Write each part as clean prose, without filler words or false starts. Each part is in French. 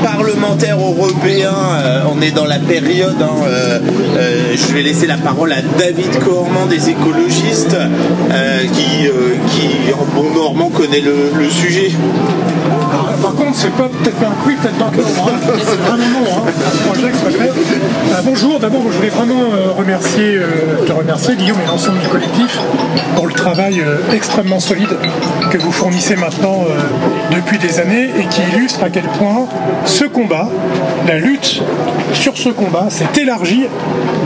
parlementaire européen, on est dans la période, je vais laisser la parole à David Cormand des écologistes, qui en bon normand connaît le sujet. Par contre, c'est pas peut-être pas un quiz, peut-être pas un peu c'est vraiment non, un projet que soit clair. Bonjour, d'abord je voulais vraiment te remercier Guillaume et l'ensemble du collectif pour le travail extrêmement solide que vous fournissez maintenant depuis des années et qui illustre à quel point ce combat, la lutte sur ce combat s'est élargie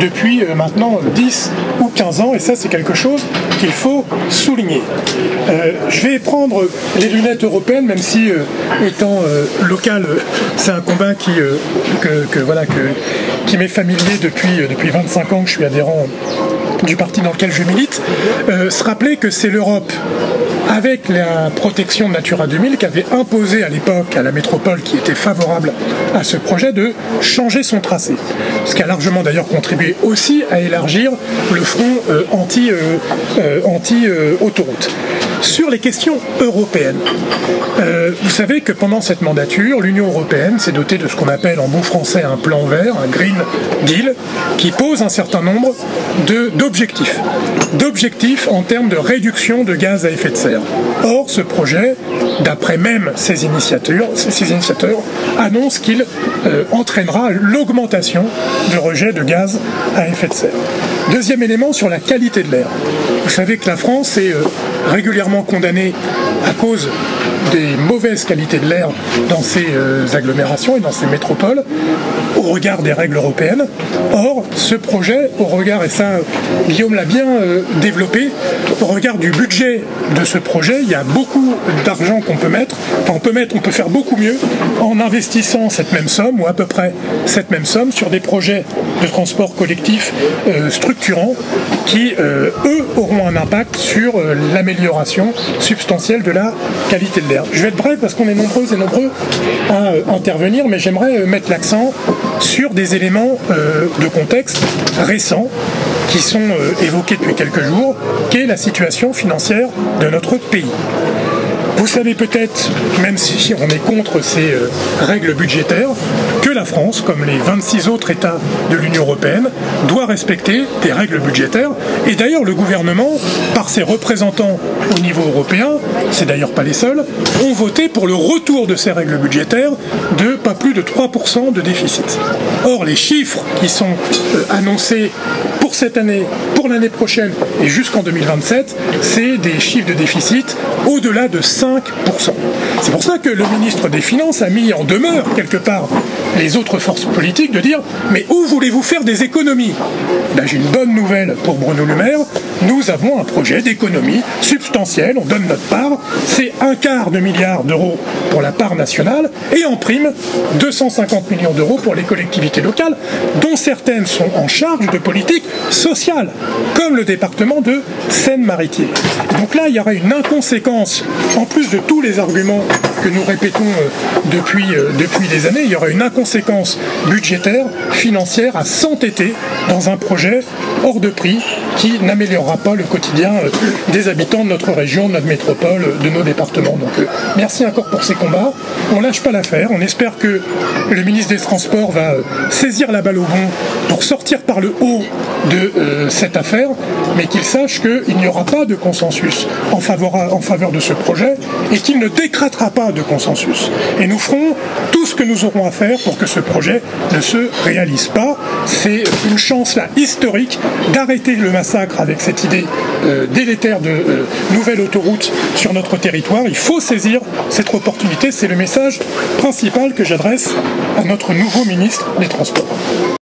depuis maintenant 10 ou 15 ans et ça c'est quelque chose qu'il faut souligner. Je vais prendre les lunettes européennes, même si étant local, c'est un combat qui m'est familier depuis 25 ans que je suis adhérent du parti dans lequel je milite. Se rappeler que c'est l'Europe, avec la protection de Natura 2000, qui avait imposé à l'époque à la métropole qui était favorable à ce projet de changer son tracé. Ce qui a largement d'ailleurs contribué aussi à élargir le front anti-autoroute. Sur les questions européennes, vous savez que pendant cette mandature, l'Union européenne s'est dotée de ce qu'on appelle en bon français un plan vert, un Green Deal, qui pose un certain nombre d'objectifs en termes de réduction de gaz à effet de serre. Or, ce projet, d'après même ses initiateurs, annonce qu'il entraînera l'augmentation de rejet de gaz à effet de serre. Deuxième élément, sur la qualité de l'air. Vous savez que la France est régulièrement condamnée à cause des mauvaises qualités de l'air dans ses agglomérations et dans ses métropoles au regard des règles européennes. Or, ce projet, au regard, et ça Guillaume l'a bien développé, au regard du budget de ce projet, il y a beaucoup d'argent qu'on peut mettre, on peut faire beaucoup mieux en investissant cette même somme, ou à peu près cette même somme, sur des projets de transport collectif structurants qui, eux, auront un impact sur l'amélioration substantielle de la qualité de l'air. Je vais être bref parce qu'on est nombreuses et nombreux à intervenir, mais j'aimerais mettre l'accent sur des éléments de contexte récents qui sont évoqués depuis quelques jours, qu'est la situation financière de notre pays. Vous savez peut-être, même si on est contre ces règles budgétaires, que la France, comme les 26 autres États de l'Union européenne, doit respecter des règles budgétaires. Et d'ailleurs, le gouvernement, par ses représentants au niveau européen, c'est d'ailleurs pas les seuls, ont voté pour le retour de ces règles budgétaires de pas plus de 3% de déficit. Or, les chiffres qui sont annoncés pour cette année, pour l'année prochaine et jusqu'en 2027, c'est des chiffres de déficit au-delà de 5%. C'est pour ça que le ministre des Finances a mis en demeure, quelque part, les autres forces politiques de dire « Mais où voulez-vous faire des économies ?» J'ai une bonne nouvelle pour Bruno Le Maire, nous avons un projet d'économie substantielle, on donne notre part, c'est 1/4 milliard d'euros pour la part nationale, et en prime, 250 millions d'euros pour les collectivités locales, dont certaines sont en charge de politique sociale, comme le département de Seine-Maritime. Donc là, il y aura une inconséquence, en plus de tous les arguments que nous répétons depuis des années, il y aura une inconséquence budgétaire, financière à s'entêter dans un projet hors de prix qui n'améliorera pas le quotidien des habitants de notre région, de notre métropole, de nos départements. Donc merci encore pour ces combats. On lâche pas l'affaire. On espère que le ministre des Transports va saisir la balle au bon pour sortir par le haut de cette affaire, mais qu'il sache qu'il n'y aura pas de consensus en faveur de ce projet et qu'il ne décrétera pas de consensus. Et nous ferons tout ce que nous aurons à faire pour que ce projet ne se réalise pas. C'est une chance là historique d'arrêter le massacre avec cette idée délétère de nouvelle autoroute sur notre territoire. Il faut saisir cette opportunité. C'est le message principal que j'adresse à notre nouveau ministre des Transports.